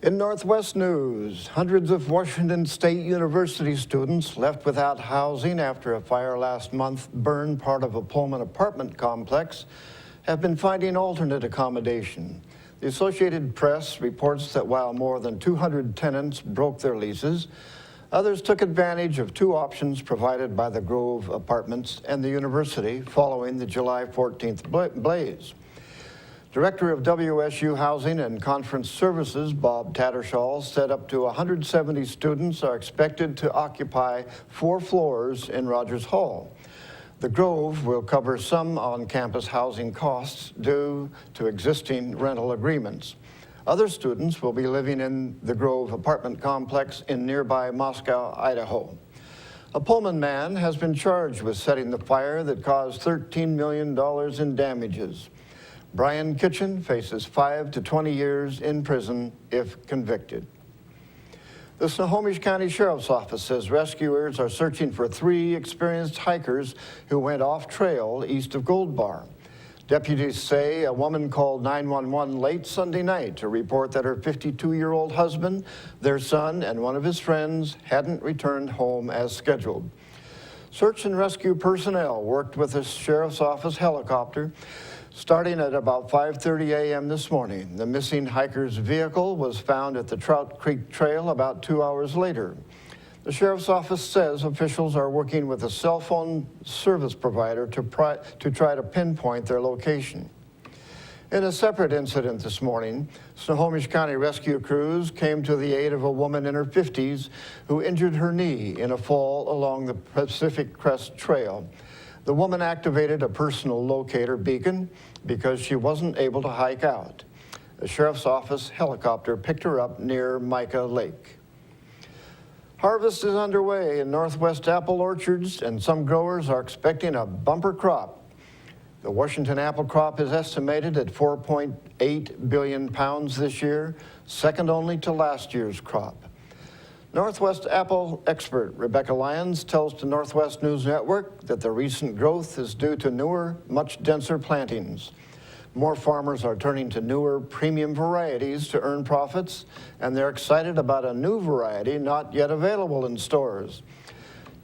In Northwest news, hundreds of Washington State University students left without housing after a fire last month burned part of a Pullman apartment complex have been finding alternate accommodation. The Associated Press reports that while more than 200 tenants broke their leases, others took advantage of two options provided by the Grove Apartments and the university following the July 14th blaze. Director of WSU Housing and Conference Services, Bob Tattersall, said up to 170 students are expected to occupy 4 floors in Rogers Hall. The Grove will cover some on-campus housing costs due to existing rental agreements. Other students will be living in the Grove apartment complex in nearby Moscow, Idaho. A Pullman man has been charged with setting the fire that caused $13 million in damages. Brian Kitchen faces 5 to 20 years in prison if convicted. The Snohomish County Sheriff's Office says rescuers are searching for 3 experienced hikers who went off trail east of Gold Bar. Deputies say a woman called 911 late Sunday night to report that her 52-year-old husband, their son, and one of his friends hadn't returned home as scheduled. Search and rescue personnel worked with the Sheriff's Office helicopter starting at about 5:30 a.m. this morning. The missing hiker's vehicle was found at the Trout Creek Trail about 2 hours later. The Sheriff's Office says officials are working with a cell phone service provider to try to pinpoint their location. In a separate incident this morning, Snohomish County rescue crews came to the aid of a woman in her 50s who injured her knee in a fall along the Pacific Crest Trail. The woman activated a personal locator beacon because she wasn't able to hike out. The Sheriff's Office helicopter picked her up near Mica Lake. Harvest is underway in Northwest apple orchards, and some growers are expecting a bumper crop. The Washington apple crop is estimated at 4.8 billion pounds this year, second only to last year's crop. Northwest apple expert Rebecca Lyons tells the Northwest News Network that the recent growth is due to newer, much denser plantings. More farmers are turning to newer premium varieties to earn profits, and they're excited about a new variety not yet available in stores.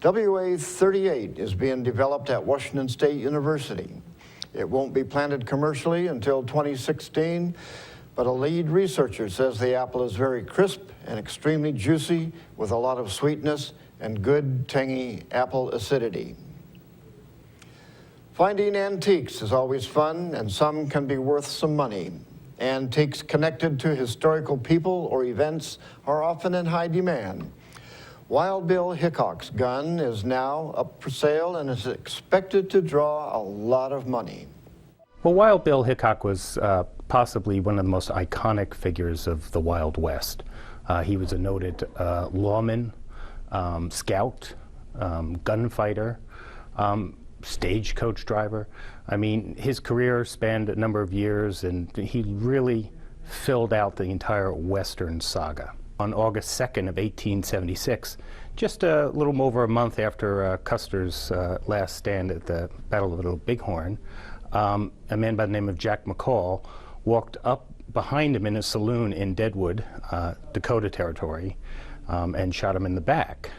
WA38 is being developed at Washington State University. It won't be planted commercially until 2016, but a lead researcher says the apple is very crisp and extremely juicy with a lot of sweetness and good tangy apple acidity. Finding antiques is always fun, and some can be worth some money. Antiques connected to historical people or events are often in high demand. Wild Bill Hickok's gun is now up for sale and is expected to draw a lot of money. Well, Wild Bill Hickok was possibly one of the most iconic figures of the Wild West. He was a noted lawman, scout, gunfighter, stagecoach driver. I mean, his career spanned a number of years, and he really filled out the entire Western saga. On August 2nd of 1876, just a little over a month after Custer's last stand at the Battle of Little Bighorn, a man by the name of Jack McCall walked up behind him in a saloon in Deadwood, Dakota Territory, and shot him in the back.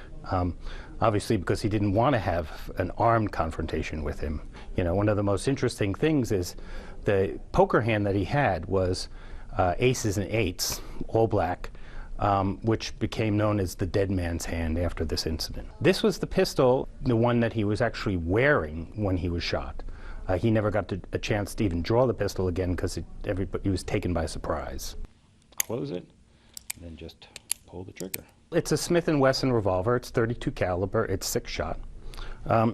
Obviously because he didn't want to have an armed confrontation with him. You know, one of the most interesting things is the poker hand that he had was aces and eights, all black, which became known as the dead man's hand after this incident. This was the pistol, the one that he was actually wearing when he was shot. He never got a chance to even draw the pistol again because he was taken by surprise. Close it, and then just pull the trigger. It's a Smith & Wesson revolver. It's .32 caliber. It's 6-shot.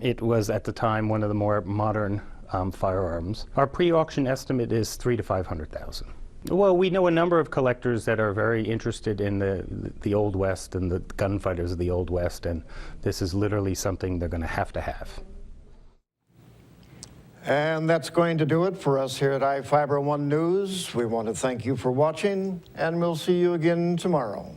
It was at the time one of the more modern firearms. Our pre-auction estimate is $300,000 to $500,000. Well, we know a number of collectors that are very interested in the Old West and the gunfighters of the Old West, and this is literally something they're going to have. And that's going to do it for us here at iFIBER 1 News. We want to thank you for watching, and we'll see you again tomorrow.